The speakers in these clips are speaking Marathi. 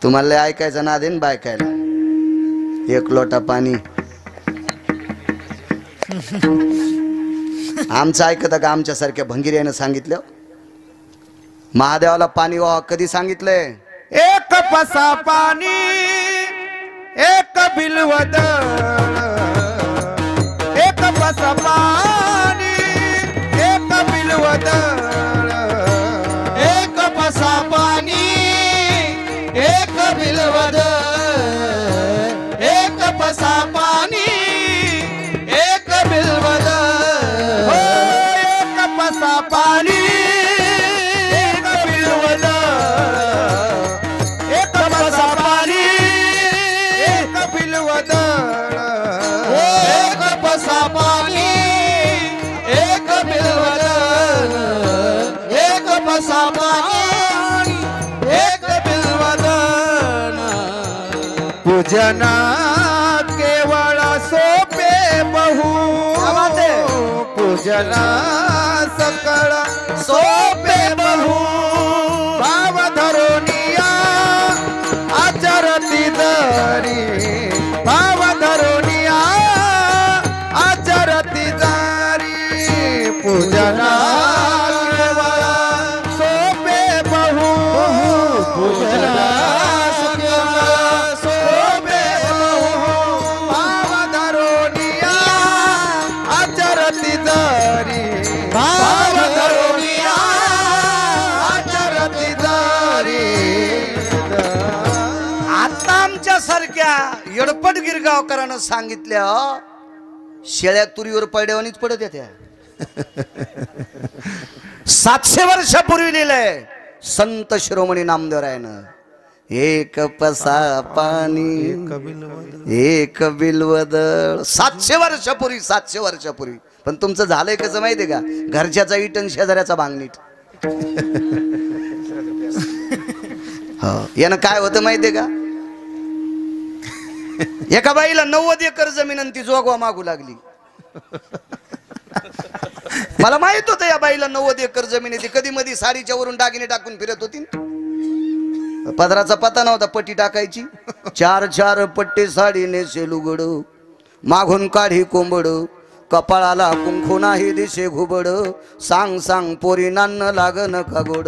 तुम्हाला ऐकायचं ना देन बायकायला एक लोटा पाणी आमचं ऐकतं का आमच्यासारख्या भंगिऱ्यानं सांगितलं महादेवाला पाणी व्हा कधी सांगितलंय एक पसा पाणी एक बिलवद एक पसा पाणी एक बिलवद एक पसा पाणी एक बिलवद एक पसा पाणी एक बिलवद हो एक पसा पाणी एक बिलवद एक पसा पाणी एक बिलवद एक पसा पाणी एक बिलवद एक पसा पाणी एक बिलवद पूजना केवळ सोपे बहु पूजना सकळ सोपे बहु भाव धरोनिया आचरती दरी भाव धरोनिया आचरती दारी पूजना केवळ सोपे बहु पूजना सोपे बहु भाव धरोनिया आचरती दरी भाव धरोनिया आचरती दरी आता आमच्या सारख्या येडपट गिरगावकरांना सांगितल्या शेळ्या तुरीवर पडल्यावानीच पडत येत्या 700 वर्षापूर्वी लिहिलंय संत शिरोमणी नामदेवरायानं एक पसा पाणी एक बिलवदळ 700 वर्षापूर्वी 700 वर्षापूर्वी पण तुमचं झालंय कसं माहितीये का घरच्याचा इटन शेजाऱ्याचा बांगणीट हो यानं काय होतं माहितीये का एका बाईला 90 एकर जमीन आणि ती जोगवा मागू लागली मला माहित होतं या बाईला 90 एकर जमीन आहे ती कधी मधी साडीच्या वरून दागिने टाकून फिरत होती पदराचा पता नव्हता पट्टी टाकायची 4 पट्टे साडी नेसे लुगड मागून काढी कोंबड कपाळाला कुंकू नाही दिसे घुबड सांग सांग पोरी नान्न लागन का गोड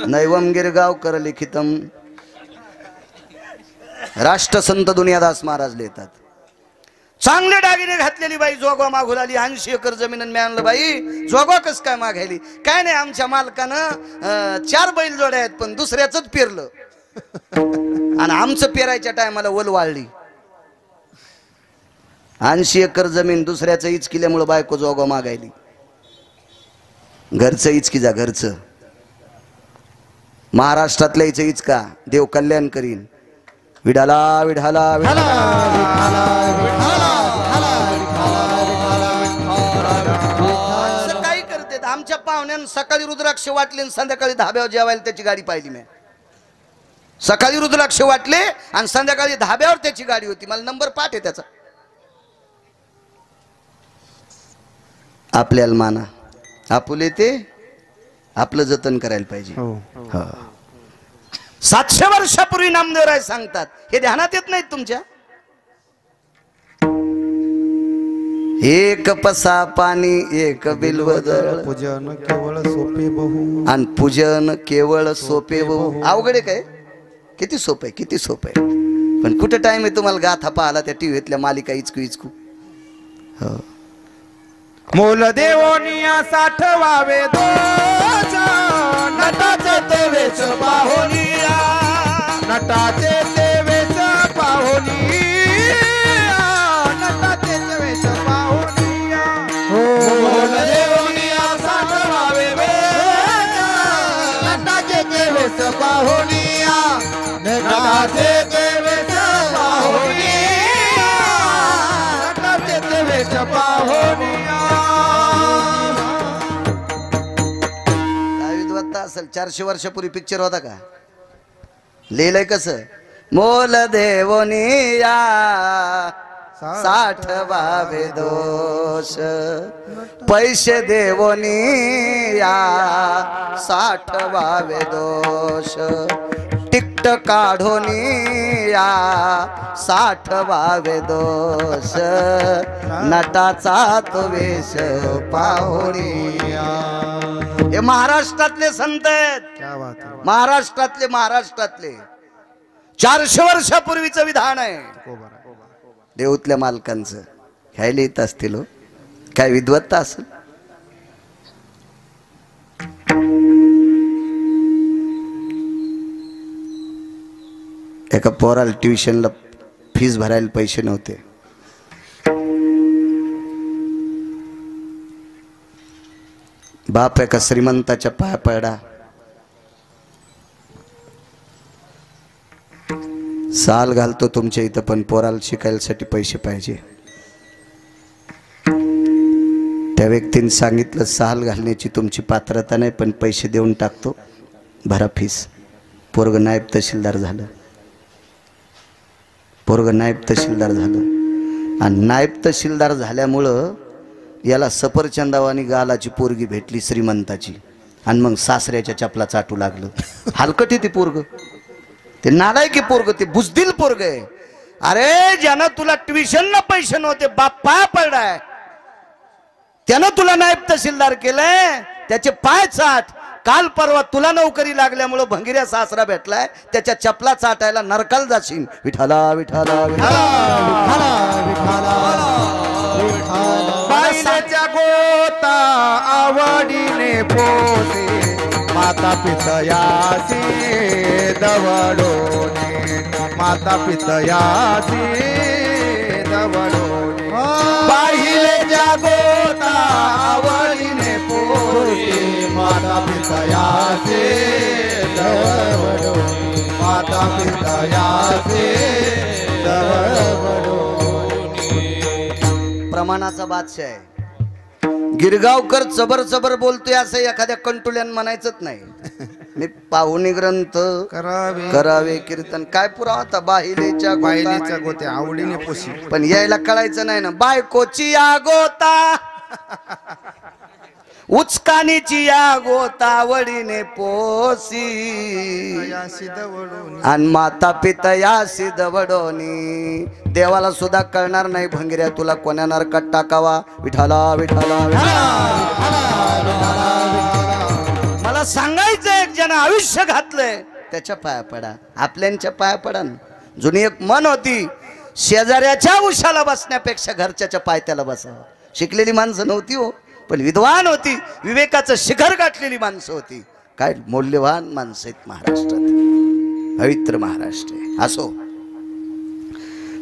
नैवम गिरगावकर लिखितम राष्ट्रसंत दुनियादास महाराज लिहितात चांगले दागिने घातलेली बाई जोगवा मागू लागली 80 एकर जमीन मी आणलं बाई जोगवा कस काय मागायली काय नाही आमच्या मालकानं 4 बैल जोड्या आहेत पण दुसऱ्याच पेरलं आणि आमचं पेरायच्या टायमाला वल वाळली 80 एकर जमीन दुसऱ्याचं इचकिल्यामुळे बायको जोगवा मागायली घरचं इचकी जा घरचं महाराष्ट्रातल्या इचं इचका देव कल्याण करीन विडाला विढाला विढाला काही करते आमच्या पाहुण्यानं सकाळी रुद्राक्ष वाटले आणि संध्याकाळी धाब्यावर जेवायला त्याची गाडी पाहिली मी सकाळी रुद्राक्ष वाटले आणि संध्याकाळी धाब्यावर त्याची गाडी होती मला नंबर पाठ आहे त्याचा आपल्याला माना आपुले ते आपलं जतन करायला पाहिजे 700 वर्षापूर्वी नामदेवराय सांगतात हे ध्यानात येत नाहीत तुमच्या एक पसा पाणी एक बिलवदळ पूजन केवळ सोपे बहु आणि पूजन केवळ सोपे बहु अवघड आहे काय किती सोपं आहे किती सोपं आहे पण कुठं टाइम आहे तुम्हाला गाथा पाहाला त्या टीव्हीतल्या मालिका इचकू इचकू हो मोल देवोनिया साठवावे दोष नटाचे देवेच पाहोनिया नटाचे देवेच पाहोनिया नटाचे देवेच पाहोनिया मोल देवोनिया साठवावे नटाचे देवेच पाहोनिया नटाचे देवेच पाहोनिया नटाचे देवेच पाहोनिया असेल 400 वर्षापूर्वी पिक्चर होता का लिहिलंय कसं मोल देवोनिया साठवावे दोष पैसे देवोनिया साठवावे दोष तिकट काढोनी या साठवावे दोष नटाचा तो वेश पाहुणी हे महाराष्ट्रातले संत आहेत. क्या बात है. महाराष्ट्रातले 400 वर्षापूर्वीचं विधान आहे. देऊतल्या मालकांचं घ्यायला येत असतील हो. काय विद्वत्ता असेल. एका पोराला ट्युशनला फीस भरायला पैसे नव्हते. बाप एका श्रीमंताच्या पाया पडला. साल घालतो तुमच्या इथं पण पोराला शिकायसाठी पैसे पाहिजे. त्या व्यक्तीने सांगितलं साल घालण्याची तुमची पात्रता नाही पण पैसे देऊन टाकतो भरा फीस. पोरग नायब तहसीलदार झालं. आणि नायब तहसीलदार झाल्यामुळं याला सफरचंदावानी गालाची पोरगी भेटली श्रीमंताची. आणि मग सासऱ्याच्या चपला चाटू लागलं. हलकट ते पोरग, ते नालायकी पोरग, ते बुजदिल पोरग आहे. अरे ज्यानं तुला ट्युशनला पैसे नव्हते बाप पाय पडलाय त्यानं तुला नायब तहसीलदार केलंय. त्याचे पाय चाट. काल परवा तुला नोकरी लागल्यामुळं भंगिऱ्या सासरा भेटलाय त्याच्या चपला चाटायला नरकाल जाशील. विठाला विठाला बाईच्या गोता आवडीने पोसे माता पितयासी दवडोने माता पितयासी दवडोने बाईच्या गोता आवडीने पोसे माता पितयासी दवडोने माता पितयासी दवडोने. प्रमाणाचा बादशाह आहे. गिरगावकर चबर चबर बोलतोय असं एखाद्या कंटुल्यान म्हणायचंच नाही. मी पाहुणी ग्रंथ करावे कीर्तन काय पुरावा होता. बाहिलेच्या गोत्या आवडीने पोशी पण यायला कळायचं नाही ना. बायकोची या गोता उचकानीची या गोता वडीने पोसी आणि माता पिता या सिद्धवडोनी. देवाला सुद्धा कळणार नाही भंगिऱ्या तुला कोण्या नरकात टाकावा. विठाला विठाला मला सांगायचं एक ज्यानं आयुष्य घातलंय त्याच्या पाया पडा. आपल्यांच्या पाया पडा. जुनी एक मन होती शेजाऱ्याच्या उशाला बसण्यापेक्षा घरच्याच्या पायथ्याला बसावं. शिकलेली माणसं नव्हती हो पण विद्वान होती. विवेकाचं शिखर गाठलेली माणसं होती. काय मौल्यवान माणसं आहेत महाराष्ट्रात. पवित्र महाराष्ट्र आहे. असो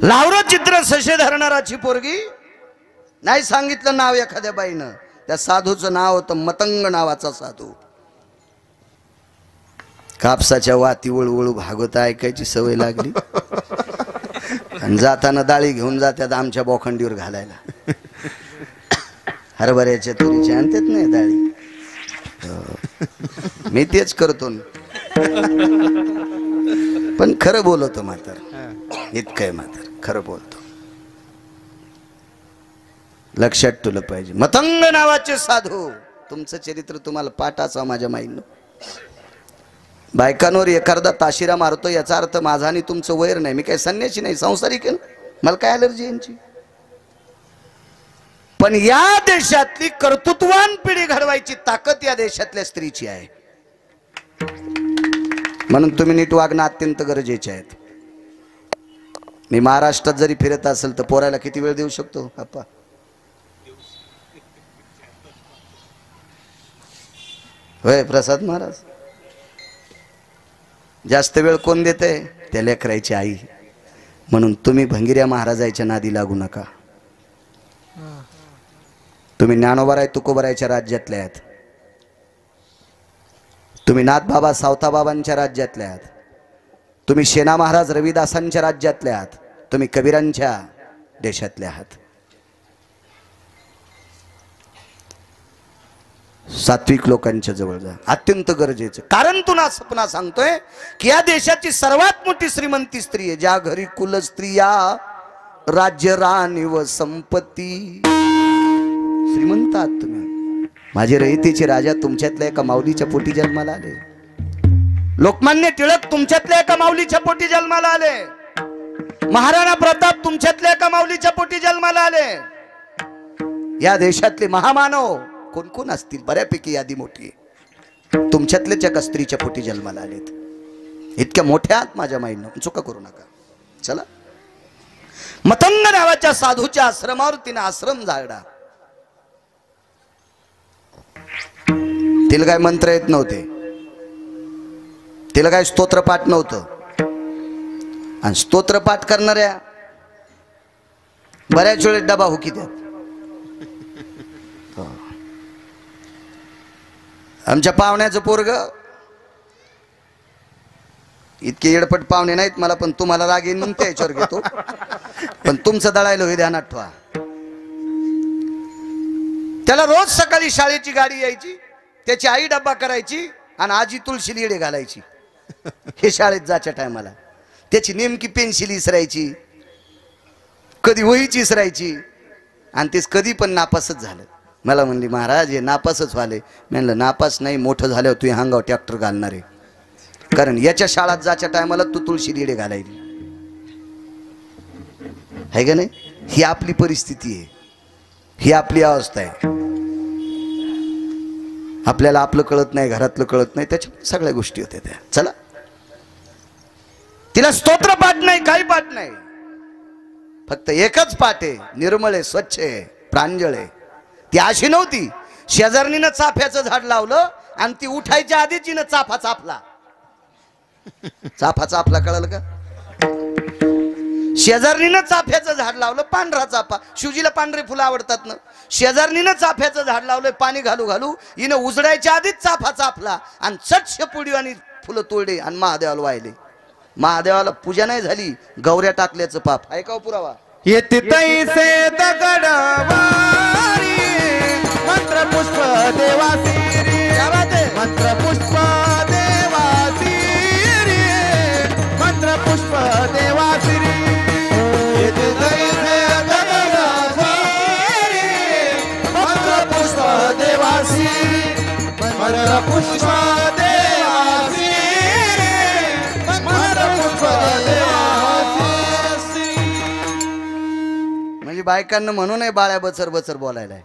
लावरं चित्र सशे धरणाराची पोरगी. नाही सांगितलं नाव एखाद्या बाईनं. त्या साधूचं नाव होतं मतंग नावाचा साधू. कापसाच्या वाती वळवळू भागवत ऐकायची सवय लागली. आणि जाताना डाळी घेऊन जात्यात आमच्या बोखंडीवर घालायला. हरभऱ्याच्या तुरीचे आणतात नाही डाळी. मी तेच करतो पण खरं बोलतो मात्र. इतकंय मात्र खरं बोलतो. लक्षात ठेवलं पाहिजे. मतंग नावाचे साधू. तुमचं चरित्र तुम्हाला पाठ असावं माझ्या माईनं. बायकांवर एखादा ताशिरा मारतो याचा अर्थ माझा आणि तुमचं वैर नाही. मी काही संन्यासी नाही, संसारिक आहे. मला काय अलर्जी यांची. पण या देशातली कर्तृत्वान पिढी घडवायची ताकद या देशातल्या स्त्रीची आहे. म्हणून तुम्ही नीट वागणं अत्यंत गरजेचे आहेत. मी महाराष्ट्रात जरी फिरत असेल तर पोरायला किती वेळ देऊ शकतो अप्पा. होय प्रसाद महाराज. जास्त वेळ कोण देते त्या लेकरायची आई. म्हणून तुम्ही भंगिऱ्या महाराजाच्या नादी लागू नका. तुम्ही ज्ञानोबाराय तुकोबारायच्या राज्यातले आहात. तुम्ही नाथबाबा सावताबाबांच्या राज्यातले आहात. तुम्ही शेना महाराज रविदासांच्या राज्यातले आहात. तुम्ही कबीरांच्या देशातले आहात. सात्विक लोकांच्या जवळ जा. अत्यंत गरजेचं. कारण तुला पुन्हा सांगतोय की या देशाची सर्वात मोठी श्रीमंती स्त्री आहे. ज्या घरी कुल स्त्रिया राज्य राणी व संपत्ती. श्रीमंत आहात तुम्ही. माझे रहितेचे राजा तुमच्यातल्या एका माऊलीच्या पोटी जन्माला आले. लोकमान्य टिळक तुमच्यातल्या एका माऊलीच्या पोटी जन्माला आले. महाराणा प्रताप तुमच्यातल्या एका माऊलीच्या पोटी जन्माला आले. या देशातले महामानव कोण कोण असतील? बऱ्यापैकी यादी मोठी आहे. तुमच्यातलेच एका स्त्रीच्या पोटी जन्माला आलेत. इतक्या मोठ्या आत माझ्या माईनं चुका करू नका. चला, मतंग नावाच्या साधूच्या आश्रमावर तिने आश्रम जाळला. तिला काय मंत्र येत नव्हते, तिला काय स्तोत्रपाठ नव्हतं. आणि स्तोत्रपाठ करणाऱ्या बऱ्याच वेळेस डबा हुकी द्या. आमच्या पाहुण्याचं पोरग, इतके येडपट पाहुणे नाहीत मला, पण तुम्हाला राग येईन म्हणून त्याच्यावर घेतो. पण तुमचं दळायला हे ध्यानात ठेवा. त्याला रोज सकाळी शाळेची गाडी यायची, त्याची आई डब्बा करायची आणि आजी तुळशी लिडे घालायची. हे शाळेत जायच्या टायमाला त्याची नेमकी पेन्सिल इसरायची, कधी वहीची इसरायची, आणि तेच कधी पण नापासच झालं. मला म्हणली महाराज हे नापासच व्हाले. म्हणलं नापास नाही, मोठं झाल्यावर तू हांगाव ट्रॅक्टर घालणार आहे. कारण याच्या शाळेत जायच्या टायमाला तू तुळशी लिडे घालायली आहे का नाही. ही आपली परिस्थिती आहे, ही आपली अवस्था आहे. आपल्याला आपलं कळत नाही, घरातलं कळत नाही, त्याच्या सगळ्या गोष्टी होत्या त्या. चला, तिला स्तोत्र पाठ नाही, काही पाठ नाही, फक्त एकच पाठ आहे, निर्मळ आहे, स्वच्छ आहे, प्रांजळ आहे. ती अशी नव्हती शेजारणीनं चाफ्याचं झाड लावलं आणि ती उठायच्या आधीच हिनं चाफा चापला. चाफा चापला कळलं का? शेजारणीनं चाफ्याचं झाड लावलं, पांढरा चाफा. शिवजीला पांढरे फुलं आवडतात ना. शेजारणीनं चाफ्याचं झाड लावलंय, पाणी घालू घालू हिनं उजडायच्या आधीच चाफा चापला आणि चटशे पुडी आणि फुलं तोडले आणि महादेवाला वाहिले. महादेवाला पूजा नाही झाली, गौऱ्या टाकल्याचं पाप. ऐकाव पुरावा. येते तैसे दगडवारी मंत्र पुष्प देवासी मंत्र पुष्प देवासी मंत्र पुष्प देवासी. येते तैसे दगडवारी मंत्र पुष्प देवासी मंत्र पुष्प देवासी मंत्र पुष्प देवासी. म्हणजे बायकांना म्हणू नये बाळ्या बचर बचर बोलायला.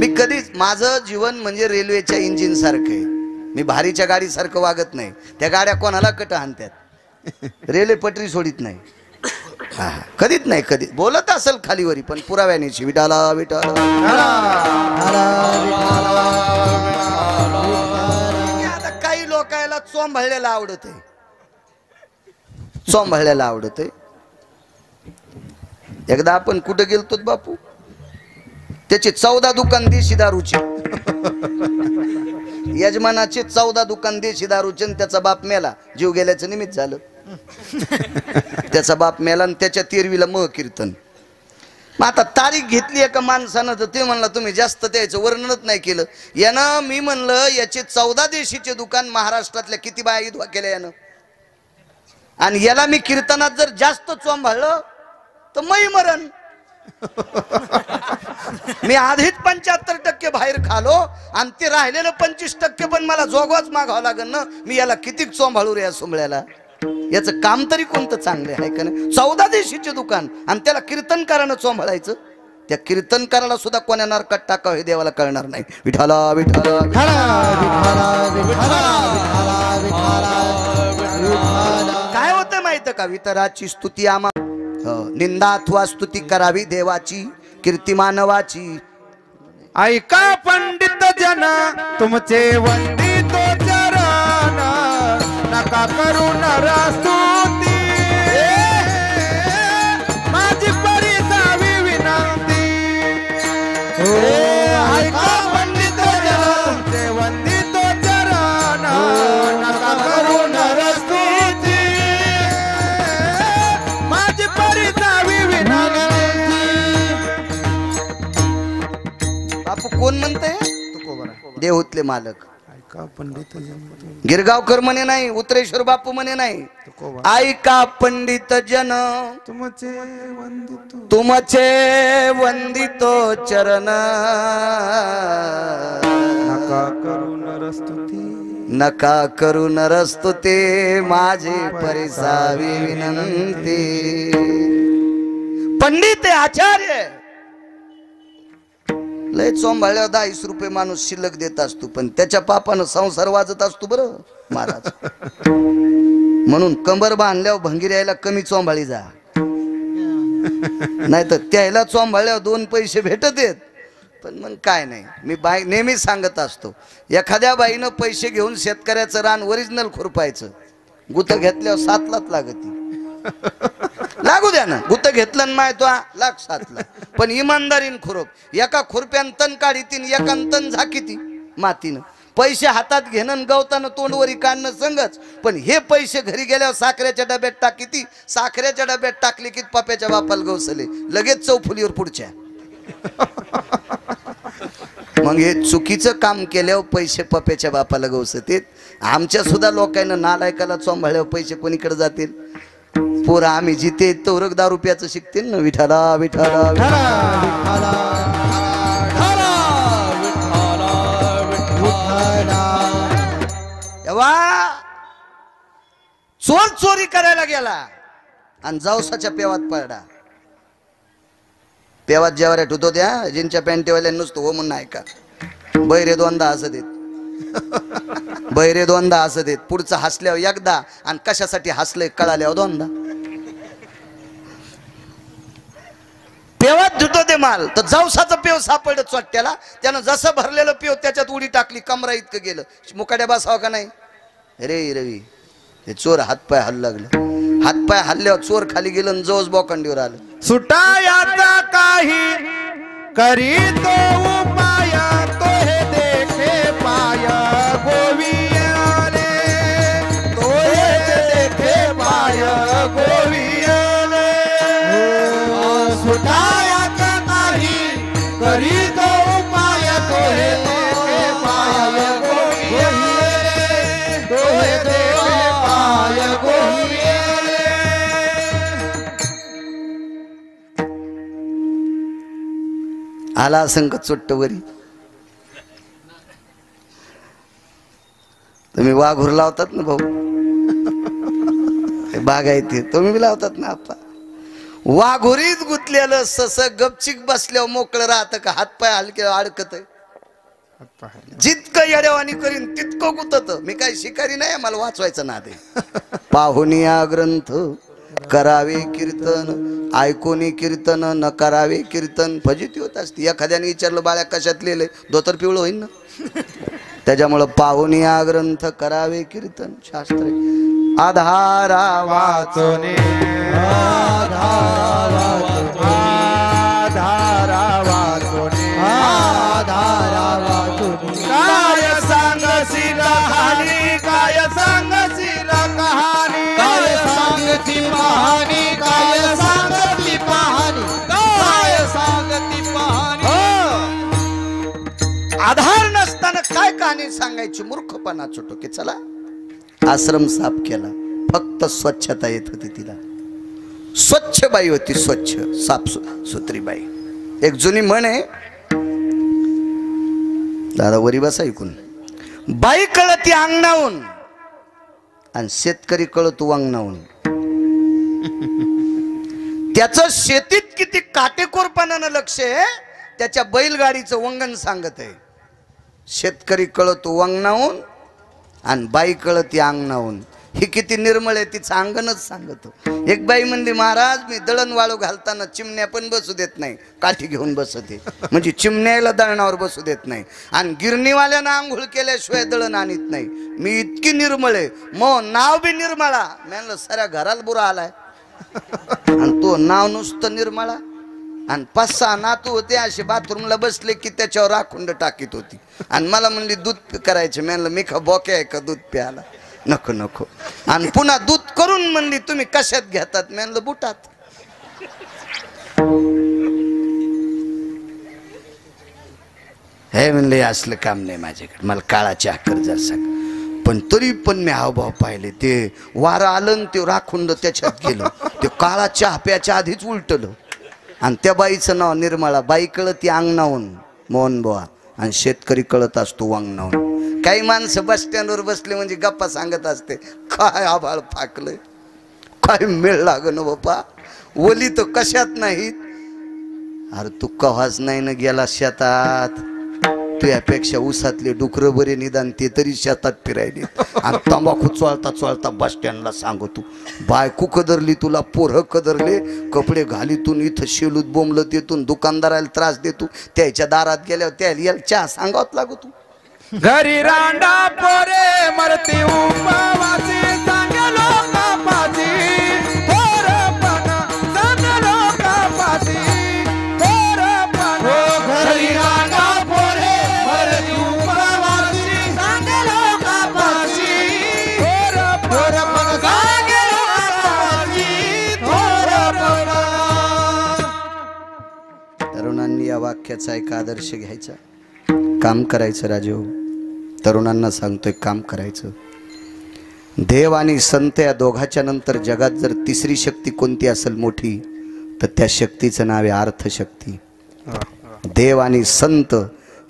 मी कधीच, माझं जीवन म्हणजे रेल्वेच्या इंजिन सारखं आहे. मी भारीच्या गाडी सारखं वागत नाही. त्या गाड्या कोणाला कट हाणतात, रेल्वे पटरी सोडित नाही. कधीच नाही. कधी बोलत असेल खालीवरी, पण पुराव्यानेची विठाला विठाला. आता काही लोकायला चोंभाळलेला आवडत आहे, चोंभाळलेला आवडत आहे. एकदा आपण कुठं गेलतो बापू, त्याचे 14 दुकान देशी दारूचे, यजमानाचे 14 दुकान देशी दारूचे. त्याचा बाप मेला, जीव गेल्याचं निमित्त झालं. त्याचा बाप मेला आणि त्याच्या 13वीला मह कीर्तन. मग आता तारीख घेतली एका माणसानं, तर ते म्हणलं तुम्ही जास्त त्याचं वर्णनच नाही केलं. यानं मी म्हणलं याचे 14 देशीचे दुकान महाराष्ट्रातल्या किती बाया विधवा केल्या यानं, आणि याला मी कीर्तनात जर जास्त चोंभाळलं तर मै मरण. मी आधीच 75% बाहेर खालो आणि ते राहिलेलं 25% पण मला जोगवाच मागावं लागेल ना. मी याला किती चोंभाळू रे या सोमळ्याला. याचं काम तरी कोणतं चांगलं आहे का नाही. 14 देशीचे दुकान आणि त्याला कीर्तनकारानं चोंभाळायचं. त्या कीर्तनकाराला सुद्धा कोण्या नरकात टाकावं हे देवाला कळणार नाही. विठाला विठाला काय होतं माहिती का, वितराची स्तुती आमा निंदा अथवा स्तुती करावी देवाची, कीर्ती मानवाची. ऐका पंडित जन तुमचे वंदित चरण नका करू नरस्तुती. माझी परिसावी विनंती. ऐका पंडित जन तुमचे वंदित चरण नका करू नरस्तुती. माझी परिसावी विनंती. बापू कोण म्हणते? देहूतले मालक ऐका पंडित जन गिरगावकर म्हणे नाही, उत्तरेश्वर बापू म्हणे नाही. ऐका पंडित जन तुमचे वंदित तुमचे वंदितो चरण नका करू नरस्तुती. नका करू नरस्तु ते माझे परिसावी विनंती. पंडित आहे, आचार्य लय चोंबाळ्या 10 रुपये माणूस शिल्लक देत असतो, पण त्याच्या पापानं संसार वाजत असतो बरं महाराज. म्हणून कंबर बांधल्यावर भंगीर यायला कमी चोंबाळी जा, नाही तर त्याला चोंबाळ्यावर 2 पैसे भेटत आहेत. पण मग काय नाही, मी बाई नेहमी सांगत असतो, एखाद्या बाईनं पैसे घेऊन शेतकऱ्याचं रान ओरिजिनल खुरपायचं, गुत घेतल्यावर 7 लाख लागती. लागू द्या ना, गुत घेतलं ना माय तो 1,07,000, पण इमानदारीन खुरप. एका खुरप्यान तण काढीतीन, एका तण झाकीती मातीनं. पैसे हातात घेणं गवतानं तोंडवरी काढणं संगच, पण हे पैसे घरी गेल्यावर साखरेच्या डब्यात टाकीती. साखरेच्या डब्यात टाकली की पप्याच्या बापाला गवसले, लगेच चौफुलीवर पुढच्या. मग हे चुकीचं काम केल्यावर पैसे पप्याच्या बापाला गवसतेत. आमच्या सुद्धा लोकांना नालायकाला चोंभाळ्यावर पैसे कोणीकडे जातील. पोरं आम्ही जिथे तोरक 10 रुपयाचं शिकतील ना, विठाला विठाला चोर चोरी करायला गेला आणि जावसाच्या पेवात पडला. पेवात जेवाऱ्या ठुतो त्या जिंच्या पॅन्टीवाल्या नुसतं हो म्हणून ऐका. बैरे 2दा हसत येत, बैरे 2दा हसत येत. पुढचं हसल्यावर एकदा आणि कशासाठी हसलंय कळाल्यावर 2दा. पेवात धुतो ते माल तर जावसाचं पेव सापडलं चोट्याला. त्यानं जसं भरलेलं पेव त्याच्यात उडी टाकली, कमरा इतकं गेलं. मुकाड्या बसावं का नाही रे रवी. हे चोर हातपाय हल्लं लागलं. हातपाय हल्ल्यावर चोर खाली गेलं आणि जवळ बोकंडीवर आलं. सुटायाचा काही करीतो उपाय, तो हे देखे पाय गोवियाले, तो हे देखे पाय गोवियाले. सुटायाचा काही करीतो उपाय, तो हे देखे पाय गोवियाले, तो हे देखे पाय गोवियाले. आला संक चोट्टवरी. तुम्ही वाघूर लावतात ना भाऊ, बागायते तुम्ही बी लावतात ना आपा. वाघोरीत गुतलेलं सस गपचिक बसल्यावर मोकळं राहतं का? हातपाय हलके अडकत आहे. जितकं येड्यावानी करीन तितकं गुतत. मी काय शिकारी नाही, मला वाचवायचं ना ते. पाहुनिया ग्रंथ करावे कीर्तन, ऐकोनी कीर्तन न करावे कीर्तन. फजिती होत असते. एखाद्याने विचारलं बाळ्या कशात लिहिलंय, धोतर पिवळं होईल ना. त्याच्यामुळं पाहुनिया ग्रंथ करावे कीर्तन. शास्त्र आधारा वाचोने आधारा वाचोने काय सांगशील कहाणी, काय सांगशील कहाणी, काय सांगती कहाणी, काय सांगती कहाणी, काय सांगती कहाणी. आधार नसताना काय कहाणी सांगायची? मूर्खपणा छोटो की. चला आश्रम साफ केला, फक्त स्वच्छता येत होती तिला. स्वच्छ बाई होती, स्वच्छ साफ सुथरी बाई. एक जुनी म्हण आहे, दादा वरी बसा ऐकून. बाई कळती अंगणाहून आणि शेतकरी कळतो वांगणाहून. त्याचं शेतीत किती काटेकोरपणानं लक्ष आहे, त्याच्या बैलगाडीचं वंगण सांगत आहे. शेतकरी कळतो वांगणाहून आणि बाई कळती अंगणाहून. ही किती निर्मळ आहे तिचं अंगणच सांगतो. एक बाई म्हणली, महाराज मी दळण वाळू घालताना चिमण्या पण बसू देत नाही, काठी घेऊन बसते. म्हणजे चिमण्याला दळणावर बसू देत नाही. आणि गिरणीवाल्यानं आंघोळ केल्याशिवाय दळण आणत नाही. मी इतकी निर्मळ आहे, मग नाव बी निर्मळा. म्हणलं साऱ्या घराला बुरा आलाय आणि तो नाव नुसतं निर्मळा. आणि 5-6 नातू होते असे बाथरूमला बसले की त्याच्यावर राखुंड टाकीत होती. आणि मला म्हणली दूध करायचे. म्हणलं मी का बोके आहे का दूध प्यायला? नको नको. आणि पुन्हा दूध करून म्हणली तुम्ही कशात घेतात? म्हणलं बुटात. हे म्हणले असलं काम नाही माझ्याकडे, मला काळा चहा कर जर सांग. पण तरी पण मी हावभाव पाहिले. ते वारं आलं ते राखुंड त्याच्यात गेलं. ते काळा चहा प्याच्या आधीच उलटलं. आणि त्या बाईचं नाव निर्मळा. बाई कळती अंगणाहून मोहन बुवा आणि शेतकरी कळत असतो वांगणाहून. काही माणसं बस स्टँडवर बसले म्हणजे गप्पा सांगत असते, काय आभाळ फाकलंय, काय मेळ लागन बाप्पा, ओली तर कशात नाहीत. अरे तू कव्हाच नाही ना गेला शेतात, तुझ्यापेक्षा उसातले डुकरं बरे निदान ते तरी शेतात फिरायले. आणि तंबाखू चोळता चोळता बस स्टँडला सांगू तू, बायको कदरली तुला, पोरं कदरले, कपडे घालीतून इथं शेलूत बोंबलत येतून दुकानदाराला त्रास देतो, त्याच्या दारात गेल्यावर त्याला चहा सांगावत लागू तू. घरी रांडा पोरे मरती उपवासी सांगलो कापाची थोरपण सांगलो कापाची थोरपण. घरी रांडा पोरे मरती उपवासी सांगलो कापाची थोरपण सांगलो कापाची थोरपण. तरुणांनी या वाक्याचा एक आदर्श घ्यायचा, काम करायचं. राजू तरुणांना सांगतोय, काम करायचं. देव आणि संत या दोघाच्या नंतर जगात जर तिसरी शक्ती कोणती असेल मोठी, तर त्या शक्तीचं नाव आहे अर्थशक्ती. देव आणि संत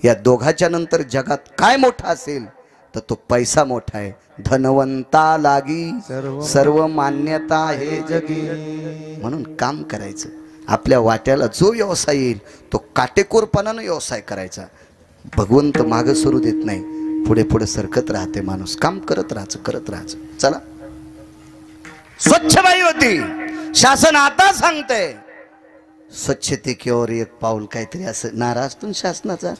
या दोघाच्या नंतर जगात काय मोठा असेल तर तो पैसा मोठा आहे. धनवंता लागी सर्व मान्यता हे जगी. म्हणून काम करायचं. आपल्या वाट्याला जो व्यवसाय येईल तो काटेकोरपणानं व्यवसाय करायचा. भगवंत मागं सरू देत नाही, पुढे पुढे सरकत राहते माणूस. काम करत राहायचं. चला, स्वच्छ बाई होती, शासन आता सांगतंय स्वच्छते की ओर एक पाऊल, काहीतरी असं नारा असतो शासनाचा.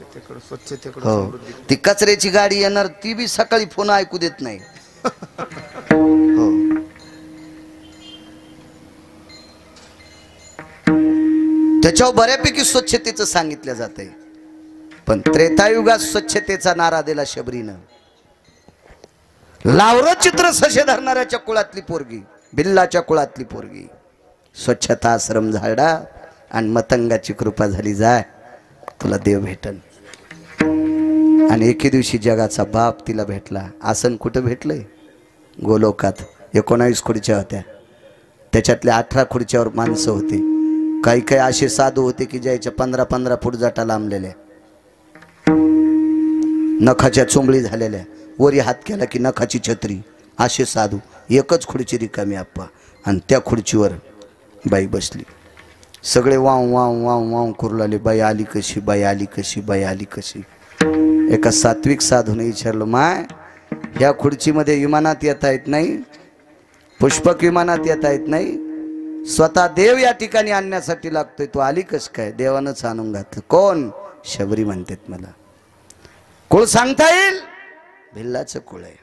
हो, ती कचऱ्याची गाडी येणार, ती बी सकाळी फोन ऐकू देत नाही. हो, त्याच्यावर बऱ्यापैकी स्वच्छतेचं सांगितलं जातंय. पण त्रेतायुगात स्वच्छतेचा नारा दिला शबरीनं. लावरं चित्र सशे धरणाऱ्याच्या कुळातली पोरगी, भिल्लाच्या कुळातली पोरगी, स्वच्छता आश्रम झाडा आणि मतंगाची कृपा झाली, जाय तुला देव भेटन. आणि एके दिवशी जगाचा बाप तिला भेटला. आसन कुठं भेटलंय? गोलोकात. 19 खुर्च्या होत्या, त्याच्यातल्या 18 खुर्च्यावर माणसं होती. काही काही असे साधू होते की ज्याच्या 15-15 फूट जाटा लांबलेल्या, नखाच्या चोंबळी झालेल्या, वरी हात केला की नखाची छत्री, असे साधू. एकच खुर्ची रिकामी आप्पा, आणि त्या खुर्चीवर बाई बसली. सगळे वाव वाव वाव वाव करू लागले, बाई आली कशी, बाई आली कशी, बाई आली कशी. एका सात्विक साधूने विचारलं, माय ह्या खुर्चीमध्ये विमानात येता येत नाही, पुष्पक विमानात येता येत नाही, स्वतः देव या ठिकाणी आणण्यासाठी लागतोय, तू आली कस काय? देवानंच आणून घातलं. कोण? शबरी म्हणतात मला. कुळ सांगता येईल? भिल्लाचं कुळ आहे.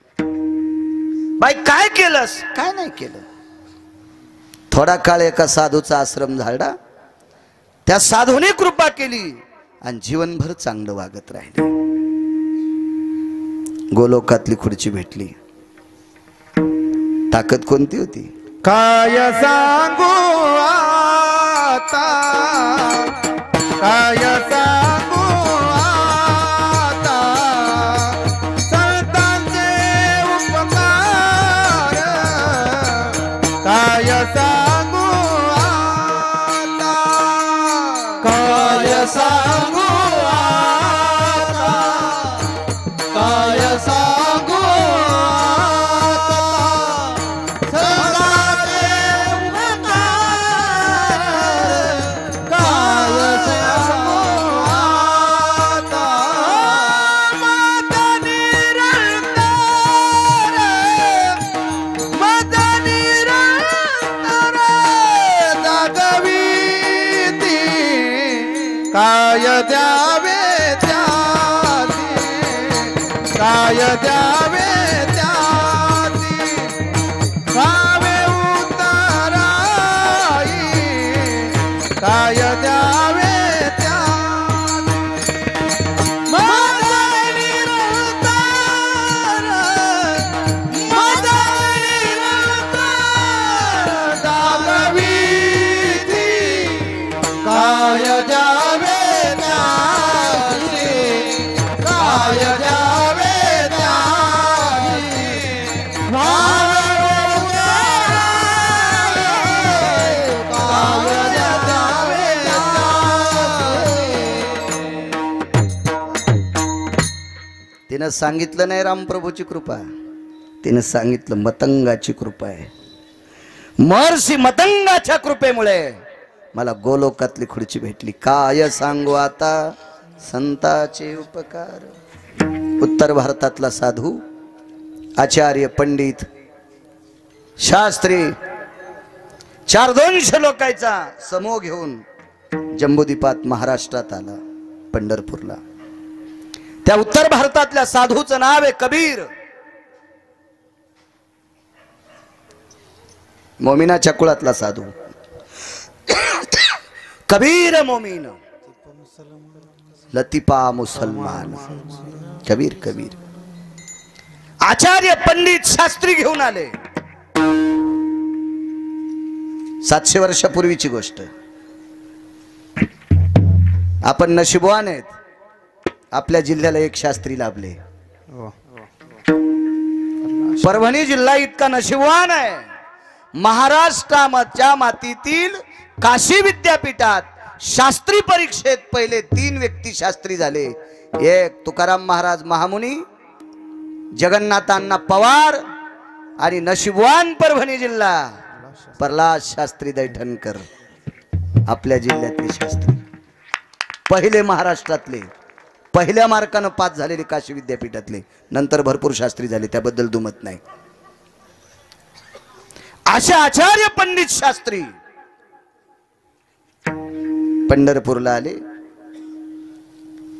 बाई काय केलंस? काय नाही केलं. थोडा काळ एका साधूचा आश्रम झाला, त्या साधूने कृपा केली आणि जीवनभर चांगलं वागत राहिले. गोलोकातली खुर्ची भेटली. ताकद कोणती होती? काय सांगू आता, काय सांगू आता, संतांचे उपकार, काय सांगू आता, काय सांगू आता, काय सांगू काय द्यावे त्याती, काय द्यावे त्याती, भावे उतराई, काय द्यावे त्याती, माझा निरंतर, माझा निरंतर दागवीती, काय द्यावे तिनं सांगितलं नाही रामप्रभूची कृपा, तिनं सांगितलं मतंगाची कृपा आहे. महर्षी मतंगाच्या कृपेमुळे मला गोलोकातली खुर्ची भेटली. काय सांगू आता संताचे उपकार. उत्तर भारतातला साधू, आचार्य, पंडित, शास्त्री 400 लोकांचा समूह घेऊन जम्बूद्वीपात महाराष्ट्रात आला, पंढरपूरला. त्या उत्तर भारतातल्या साधूचं नाव आहे कबीर. मोमिनाच्या कुळातला साधू कबीर मोमीन, लतीफा मुसलमान. कबीर कबीर आचार्य, पंडित, शास्त्री घेऊन आले. 700 वर्षापूर्वीची गोष्ट. आपण नशिबवान आहेत, आपल्या जिल्ह्याला एक शास्त्री लाभले. परभणी जिल्हा इतका नशिबवान आहे. महाराष्ट्राच्या मातीतील काशी विद्यापीठात शास्त्री परीक्षेत पहिले 3 व्यक्ती शास्त्री झाले. एक तुकाराम महाराज महामुनी, जगन्नाथ अण्णा पवार आणि नशिबवान परभणी जिल्हा प्रल्हाद शास्त्री दैठणकर. आपल्या जिल्ह्यातले शास्त्री पहिले, महाराष्ट्रातले पहिल्या मार्कानं पास झालेले काशी विद्यापीठातले. नंतर भरपूर शास्त्री झाले, त्याबद्दल दुमत नाही. अशा आचार्य, पंडित, शास्त्री पंढरपूरला आले.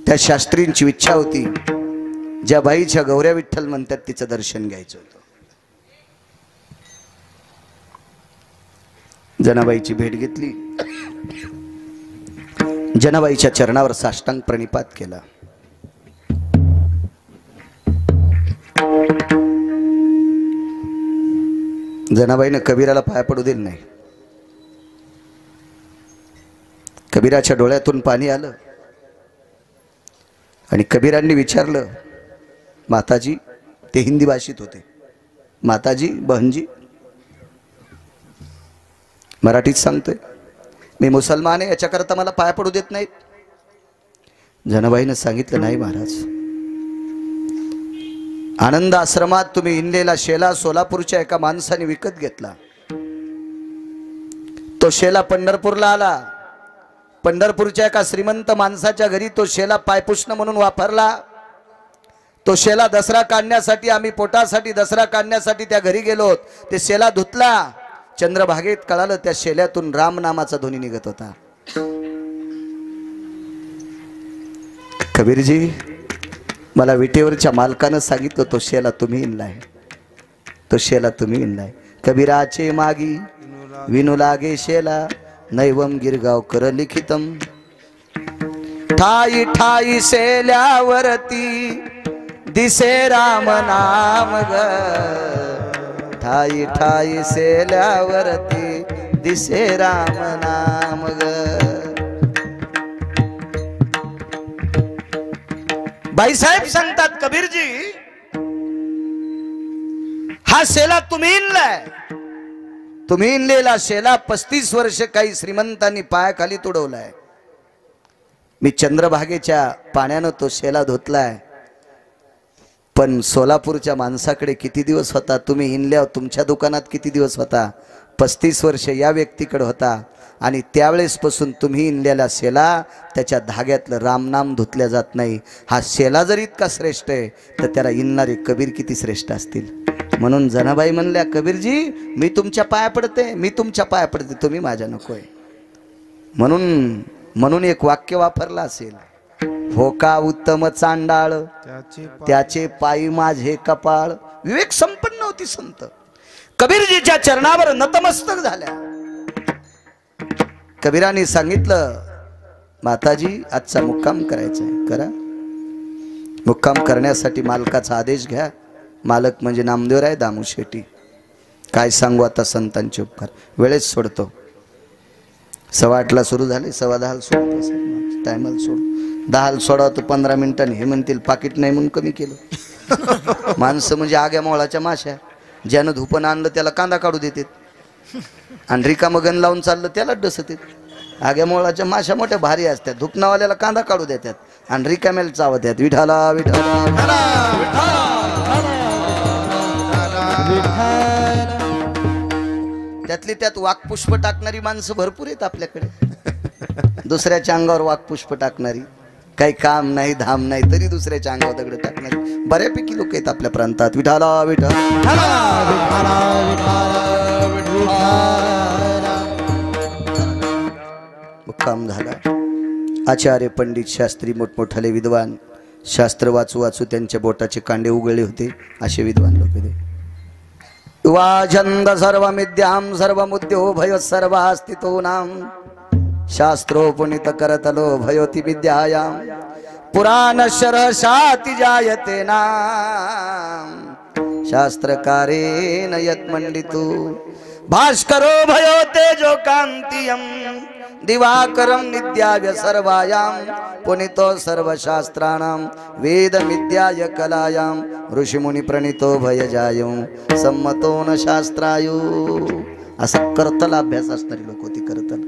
त्या शास्त्रींची इच्छा होती, ज्या बाईच्या गौऱ्या विठ्ठल म्हणतात तिचं दर्शन घ्यायचं होतं. जनाबाईची भेट घेतली. जनाबाईच्या चरणावर साष्टांग प्रणिपात केला. जनाबाईने कबीराला पाया पडू दिलं नाही. कबीराच्या डोळ्यातून पाणी आलं आणि कबीरांनी विचारलं, माताजी, ते हिंदी भाषेत होते, माताजी, बहनजी. मराठीत सांगतोय, मी मुसलमान आहे, याच्याकरता मला पाया पडू देत नाहीत. जनाबाईनं सांगितलं, नाही महाराज, आनंद आश्रमात तुम्ही हिंडलेला शेला सोलापूरच्या एका माणसाने विकत घेतला. तो शेला पंढरपूरला आला. पंढरपूरच्या एका श्रीमंत माणसाच्या घरी तो शेला पायपुष्ण म्हणून वापरला. तो शेला दसरा काढण्यासाठी, आम्ही पोटासाठी दसरा काढण्यासाठी त्या घरी गेलो. ते शेला धुतला. चंद्रभागेत कळालं, त्या शेल्यातून राम नामाचा ध्वनी निघत होता. कबीरजी, मला विटेवरच्या मालकानं सांगितलं, तो शेला तुम्ही इनलाय, तो शेला तुम्ही इनलाय. कबीराचे मागी विनू लागे शेला, नैवम गिरगाव कर लिखितम. ठाई ठाई शेल्यावरती दिसे राम नाम ग. ठाई ठाई शेल्यावरती दिसे राम नाम ग. बाईसाहेब सांगतात, कबीरजी, हा शेला तुम्ही इनलाय. तुम्ही इनलेला शेला 35 वर्ष काही श्रीमंतांनी पायाखाली तुडवलाय. मी चंद्रभागेच्या पाण्यानं तो शेला धुतलाय. पण सोलापूरच्या माणसाकडे किती दिवस होता? तुम्ही इनल्या तुमच्या दुकानात किती दिवस होता? 35 वर्ष या व्यक्तीकडे होता. आणि त्यावेळेसपासून तुम्ही इनलेला शेला, त्याच्या धाग्यातलं रामनाम धुतल्या जात नाही. हा शेला जर इतका श्रेष्ठ आहे, तर त्याला इनणारे कबीर किती श्रेष्ठ असतील. म्हणून जनाबाई म्हणल्या, कबीरजी, मी तुमच्या पाया पडते, मी तुमच्या पाया पडते, तुम्ही माझ्या नकोय. म्हणून एक वाक्य वापरलं असेल, हो का उत्तम चांडाळ, त्याचे पायी माझे कपाळ. विवेक संपन्न होती संत. कबीरजीच्या चरणावर नतमस्तक झाल्या. कबीराने सांगितलं, माताजी, आजचा मुक्काम करायचा आहे, करा. मुक्काम करण्यासाठी मालकाचा आदेश घ्या. मालक म्हणजे नामदेवराय दामू शेट्टी. काय सांगू आता संतांचे उपकार. वेळेस सोडतो. 8:15 सुरू झाले, 10:15 सोडतो. टायमाला सोड. 10 सोडा तर 15 मिनिटांनी हे म्हणतील पाकिट नाही म्हणून कमी केलं. माणसं म्हणजे आग्या मोळाच्या माश्या. ज्यानं धुपण आणलं त्याला कांदा काढू देतात आणि रिकामं गण लावून चाललं त्याला डसत. आग्या मोळाच्या माशा मोठ्या भारी असतात, धुपनावाल्याला कांदा काढू देतात आणि रिकामेल चावत्यात विठाला विठाला. त्यातली त्यात वाकपुष्प टाकणारी माणसं भरपूर आहेत आपल्याकडे, दुसऱ्याच्या अंगावर वाकपुष्प टाकणारी, काही काम नाही धाम नाही तरी दुसऱ्याच्या अंगावर दगड टाकणारी बऱ्यापैकी लोक आहेत आपल्या प्रांतात. विठाला विठाला. मुक्काम झाला. आचार्य पंडित शास्त्री मोठमोठाले विद्वान, शास्त्र वाचू वाचू त्यांच्या बोटाचे कांडे उघडले होते असे विद्वान लोक होते. वाजंद सर्वमिद्यां सर्वमुद्यो भय सर्वास्तितो नाम शास्त्रोपनीत करतलो भयोति विद्यायां पुराण शरशाति जायते नाम शास्त्रकारेण यत्मंडितो भास्करो भयो तेजो कांतियं दिवाकरं नित्याय सर्वायां पुनितो सर्वशास्त्राणां वेदमिद्याय कलायां ऋषिमुनी प्रणितो भयजायो सम्मतो न शास्त्रायो. असा करतल अभ्यास असणारी लोक होती. करतल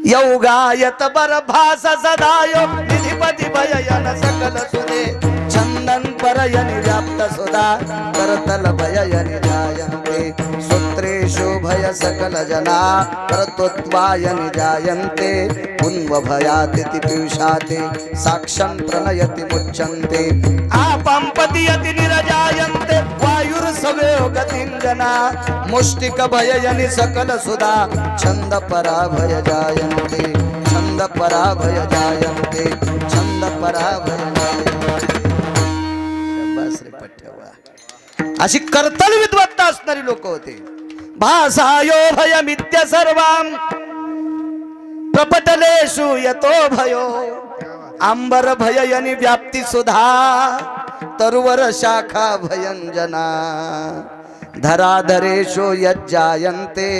यौगायत बरभास सदायो निधिपती भययन सकल सुदे छंदन परयनि व्याप्त सुधा करतल भययनि जायन्ते सूत्रेषु भय सकल जना कर्तृत्वायनि जायन्ते पुन्व भयातिथि पीयूषाते साक्षं प्रणयति मुच्यन्ते आपं पतियति निरजायन्ते वायुर्सवेव गतिं जना मुष्टिक भययनि सकल सुधा छंद पराभय जायन्ते छंद पराभय जायन्ते छंद पराभय जायन्ते. शाबास रे पठ्यवा. अशी कर्तल विद्वत्ता असणारी लोक होते. भासायो भयमित्य सर्वां प्रपटलेषु यतो भयो अंबर भययनि व्याप्ति सुधा तरुवर शाखा भयंजना धराधरेषु यज्जायन्ते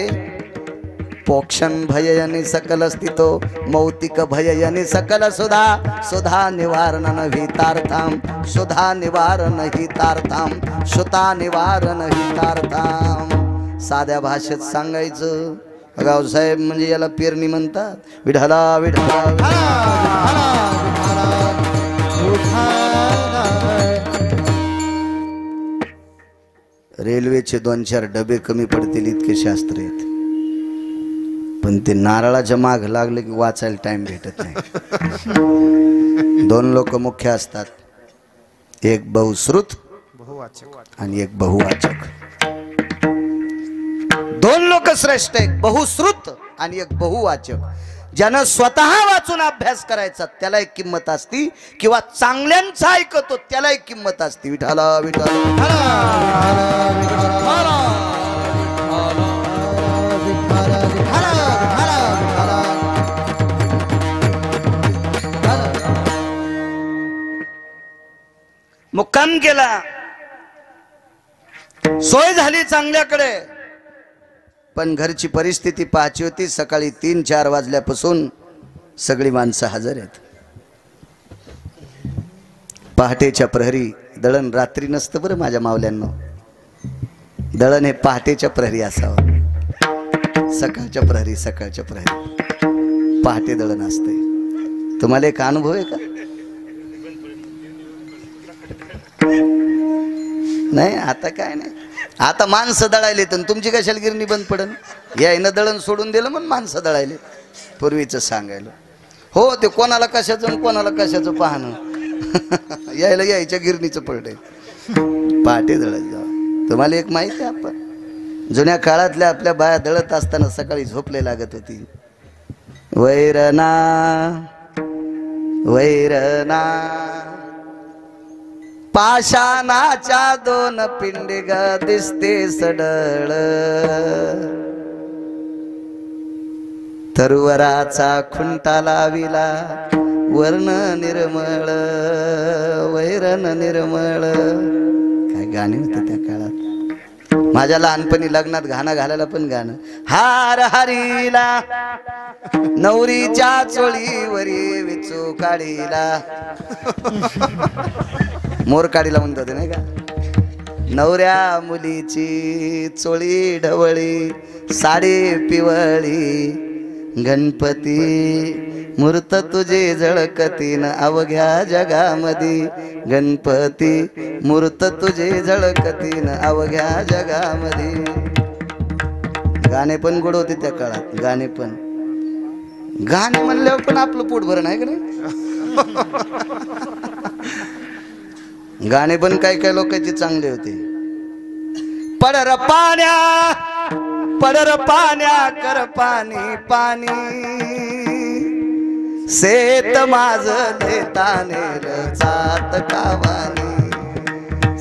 पोक्षण भययनि सकल स्थितो मौतिक भययनि सकल सुधा सुधा निवारण हितार्थाम सुधा निवारण हितार्थाम सुता निवारण हितार्थाम. साध्या भाषेत सांगायचं गावसाहेब म्हणजे याला पेरणी म्हणतात. विढाला विढाला. रेल्वेचे 2-4 डबे कमी पडतील इतके शास्त्र आहेत, पण ते नारळाच्या माग लागले की वाचायला टाइम भेटत नाही. 2 लोक मुख्य असतात, एक बहुश्रुत आणि एक बहुवाचक. 2 लोक श्रेष्ठ, एक बहुश्रुत आणि एक बहुवाचक. ज्यानं स्वतः वाचून अभ्यास करायचा त्याला एक किंमत असती, किंवा चांगल्यांचा ऐकतो त्याला एक किंमत असती. विठाला विठाला. मुक्काम केला, सोय झाली चांगल्याकडे, पण घरची परिस्थिती पाहायची होती. सकाळी 3-4 वाजल्यापासून सगळी माणसं हजर आहेत. पहाटेच्या प्रहरी दळण रात्री नसतं बरं माझ्या मावल्यांना. दळण हे पहाटेच्या प्रहरी असावं. सकाळच्या प्रहरी सकाळच्या प्रहरी पहाटे दळण असते. तुम्हाला एक अनुभव आहे का? नाही, आता काय नाही. आता माणसं दळायले तर तुमची कशाला गिरणी बंद पडन? यायनं दळण सोडून दिलं म्हणून माणसं दळायले. पूर्वीचं सांगायला हो, ते कोणाला कशाचं कोणाला कशाचं पाहणं यायला यायच्या गिरणीचं पडलंय. पहाटे दळत जावं. तुम्हाला एक माहिती आहे, आपण जुन्या काळातल्या आपल्या बाया दळत असताना सकाळी झोपले लागत होती. वैरना वैरना पाषाणाच्या 2 पिंडिग दिसते सडळ तरुवराचा खुंटा लाविला वर्ण निर्मळ वैरण निर्मळ. काय गाणे होते त्या काळात. माझ्या लहानपणी लग्नात गाणं घालायला पण गाणं. हार हरीला नवरीच्या चोळीवरी विचू काढीला. मोर काढीला म्हणत होते नाही का. नवऱ्या मुलीची चोळी ढवळी साडी पिवळी गणपती मूर्त तुझे झळकतीन अवघ्या जगामध्ये, गणपती मूर्त तुझे झळकतीन अवघ्या जगामध्ये. गाणे पण गोड होते त्या काळात, गाणे पण. गाणे म्हणल्यावर पण आपलं पोट भरण आहे का नाही? गाणे पण काय काय लोकांचे चांगले होते. पडर पाण्या कर पाणी पाणी, शेत माझले तानेल चात कावानी,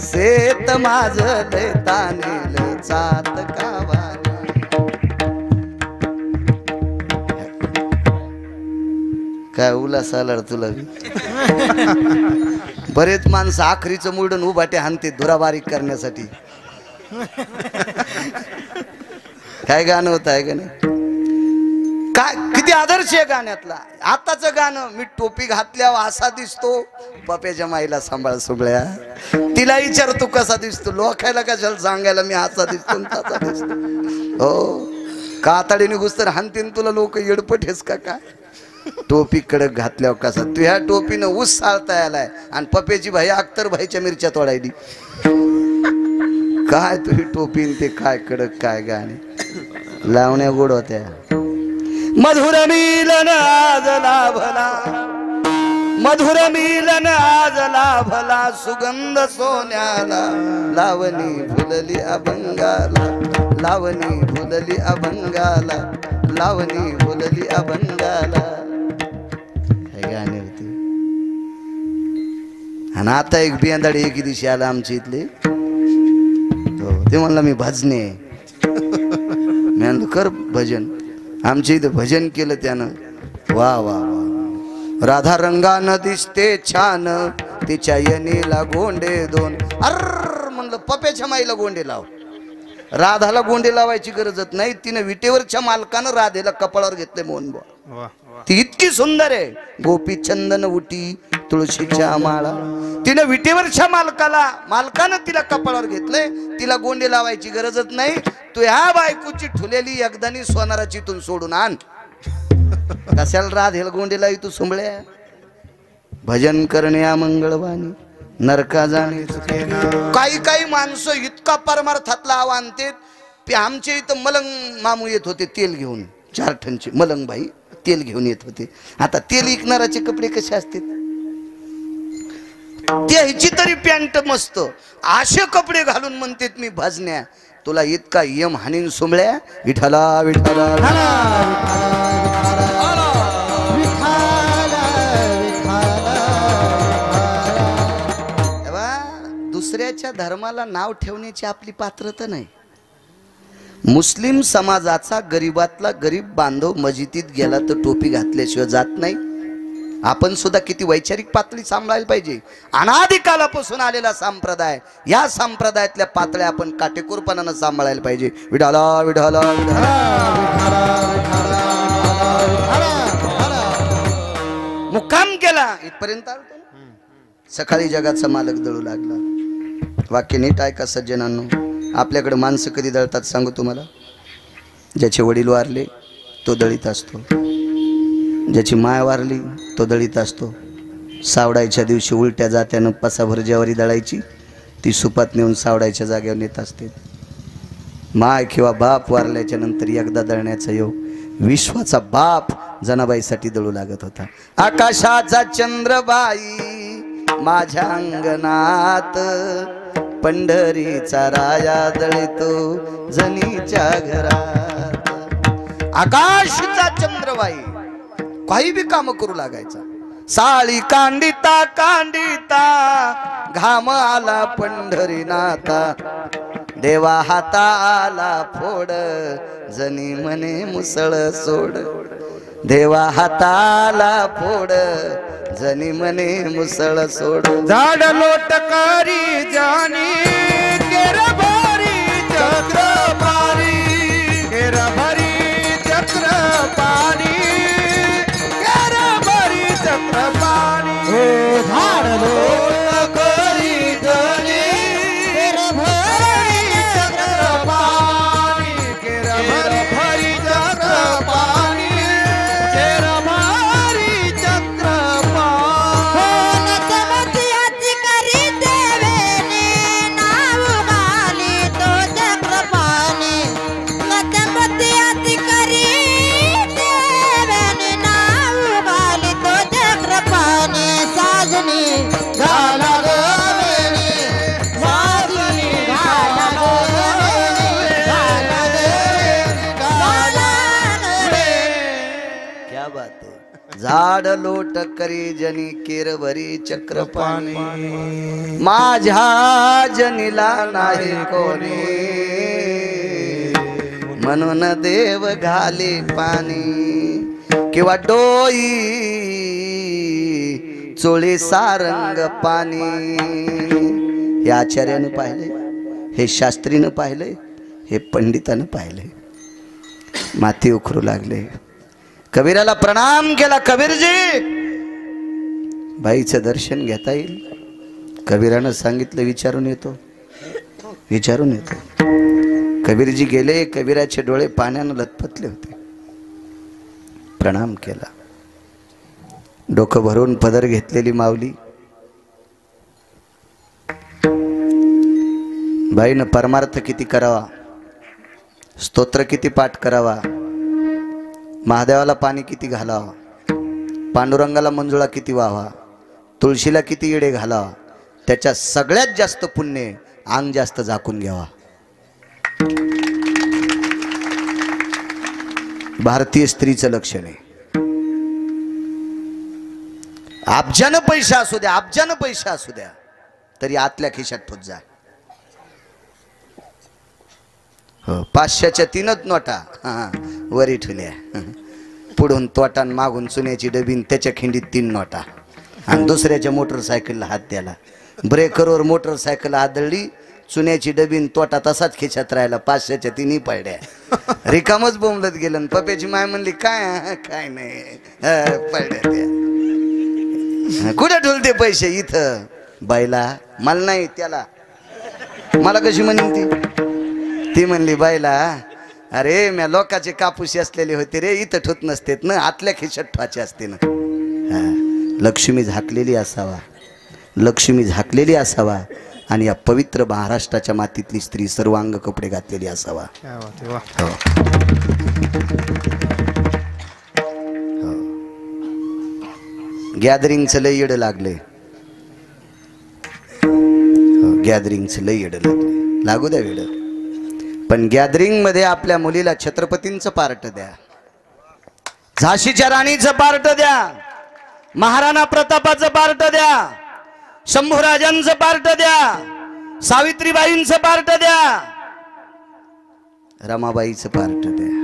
शेत माझले तानेल चात कावानी. काय उल्हास आला रे तुला बी? बरेच माणसं आखरीचं मुडून उभाटे हाणते धुरा बारीक करण्यासाठी. काय गाणं होत आहे का नाही? काय किती आदर्श आहे गाण्यातला. आताचं गाणं, मी टोपी घातल्यावर असा दिसतो, पप्याच्या माईला सांभाळ सुबळ्या, तिला विचार तू कसा दिसतो, लोकायला कशाला सांगायला मी असा दिसतो तसा दिसतो. हो, कातडीने घुसतर हानतीन तुला लोक येडपटेस का काय? टोपी कडक घातल्यावर कसा तू ह्या टोपीनं ऊस साळता आलाय आणि पप्याची भाई अख्तर भाईच्या मिरच्या तोडायली. काय तुझी टोपीन ते काय कडक काय गाणे लावण्या गोड होत्या. मधुर मिलन आज लाभला, मधुर मिलन आज लाभला, सुगंध सोन्याला, लावणी फुलली अभंगाला, लावणी फुलली अभंगाला, लावणी फुलली अभंगाला. काय गाणे होते. आणि आता एक बियांदाडे एके दिवशी आला आमच्या इथले, ते म्हणला मी भजने. मी म्हणलं कर भजन. आमच्या इथं भजन केलं त्यानं. वा वा वा. राधा रंगानं दिसते छान, तिच्या यनीला गोंडे दोन. अर म्हणलं पप्याच्या माईला गोंडे लाव. राधाला गोंडे लावायची गरजच नाही, तिनं विटेवरच्या मालकानं राधेला कपाळावर घेतले मोहन बुवा. ती इतकी सुंदर आहे. गोपी चंदन उटी तुळशीच्या माळा, तिनं विटेवरच्या मालकानं तिला कपाळावर घेतलंय. तिला गोंडे लावायची गरजच नाही. तू ह्या बायकोची ठुलेली एकदानी सोनाराची तून सोडून आण. कशाला राधेला गोंडे लावी तू सुंबळ्या? भजन करण्या मंगळवाणी नरका जाणे. काही काही माणसं इतका परमार्थातला आव्हान ते आमच्या इथं मलंग मामू येत होते तेल घेऊन, 4 टनचे मलंग बाई तेल घेऊन येत होते. आता तेल विकणाराचे कपडे कसे असतात? त्याची तरी पॅन्ट मस्त, असे कपडे घालून म्हणतात मी भजन्या. तुला इतका यम हानीन सुंबळ्या. विठाला विठाला दुसऱ्याच्या धर्माला नाव ठेवण्याची आपली पात्रता नाही. मुस्लिम समाजाचा गरीबातला गरीब बांधव मस्जिदीत गेला तर टोपी घातल्याशिवाय जात नाही. आपण सुद्धा किती वैचारिक पातळी सांभाळायला पाहिजे. अनादिकालापासून आलेला संप्रदाय, या संप्रदायातल्या पातळ्या आपण काटेकोरपणानं सांभाळायला पाहिजे. विठाला विठाला मुक्काम केला इथपर्यंत आलो. सकाळी जगाचा मालक दळू लागला. वाक्य नीट ऐका सज्जनांनो. आपल्याकडे माणसं कधी दळतात सांगू तुम्हाला? ज्याचे वडील वारले तो दळीत असतो, ज्याची माय वारली तो दळीत असतो. सावडायच्या दिवशी उलट्या जात्यानं पसाभर ज्वारी दळायची, ती सुपात नेऊन सावडायच्या जागेवर नेत असते. माय किंवा बाप वारल्याच्या नंतर एकदा दळण्याचा योग विश्वाचा बाप जनाबाईसाठी दळू लागत होता. आकाशाचा चंद्रबाई माझ्या अंगणात, पंढरीचा राया दळतो जनीच्या घरात. आकाशचा चंद्रबाई काही बी काम करू लागायचा. साळी कांडिता कांडिता घाम आला पंढरीनाथा, देवा हाता आला फोड जनी म्हणे मुसळ सोड, देवा हाताला फोड जनी म्हणे मुसळ सोड. झाड लोटकारी जानी केरभरी चक्रपारी, केरभरी चक्रपारी, केरभरी चक्रपारी. हो झाड लोटकारी जानी केरभरी चक्रपारी, केरभरी चक्रपारी, झाड लोट करी जनी केरभरी चक्रपाणी माझ्या जनीला नाही कोणी म्हणून देव घाले पाणी किंवा डोई चोळी सारंग पाणी. हे आचार्यानं पाहिले, हे शास्त्रीनं पाहिले, हे पंडितानं पाहिले. माती उखरू लागले. कबीराला प्रणाम केला. कबीरजी बाईचं दर्शन घेता येईल? कबीरानं सांगितलं विचारून येतो, विचारून येतो. कबीरजी गेले. कबीराचे डोळे पाण्यानं लथपथले होते. प्रणाम केला. डोकं भरून पदर घेतलेली माऊली. बाईनं परमार्थ किती करावा, स्तोत्र किती पाठ करावा, महादेवाला पाणी किती घालावा, पांडुरंगाला मंजुळा किती व्हावा, तुळशीला किती येडे घालावा, त्याच्या सगळ्यात जास्त पुण्य अंग जास्त झाकून घ्यावा. भारतीय स्त्रीचं लक्षण आहे. अब्जानं पैसा असू द्या, अब्जानं पैसा असू द्या, तरी आतल्या खिशात ठोत जा. हो, 500च्या 3च नोटा वरी ठुल्या. पुढून तोटा मागून चुन्याची डबीन, त्याच्या खिंडीत 3 नोटा. आणि दुसऱ्याच्या मोटरसायकलला हात द्याला. ब्रेकरवर मोटरसायकल आदळली, चुन्याची डबीन तोटा तसाच खिशात राहिला. 500च्या 3 पडल्या. रिकामच बोंबलत गेलं. पप्याची माय म्हणली काय काय नाही पडल्या त्या. कुठे ठेवले पैसे? इथं. बाईला मला नाही, त्याला. मला कशी म्हणेन ती म्हणली बाईला, अरे म्या लोकाचे कापूस असलेले होते रे, इथं ठेवत नसतेत ना, आतल्या खिशात ठेवायचे असते ना. लक्ष्मी झाकलेली असावा, लक्ष्मी झाकलेली असावा. आणि या पवित्र महाराष्ट्राच्या मातीतली स्त्री सर्वांग कपडे घातलेली असावा. गॅदरिंगचं लय येड लागले. गॅदरिंगचं लय येड लागले. लागू द्या वेळ, पण गॅदरिंग मध्ये आपल्या मुलीला छत्रपतींचं पार्ट द्या, झाशीच्या राणीचं पार्ट द्या, महाराणा प्रतापाचं पार्ट द्या, शंभूराजांचं पार्ट द्या, सावित्रीबाईंचं पार्ट द्या, रमाबाईचं पार्ट द्या.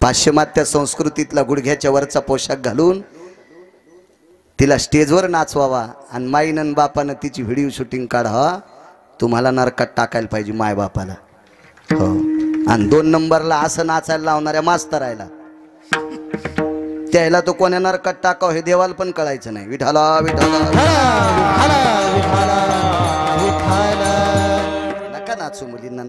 पाश्चिमात्य संस्कृतीतला गुडघ्याच्या वरचा पोशाख घालून तिला स्टेजवर नाचवावा आणि माईनं बापानं तिची व्हिडिओ शूटिंग काढावा. तुम्हाला नरकात टाकायला पाहिजे माय बापाला. हो, आणि 2 नंबरला असं नाचायला लावणाऱ्या मास्तरायला, त्याला तो कोण्या नरकात टाकाव हे देवाला पण कळायचं नाही. विठाला विठाला नका नाचू मुलींना.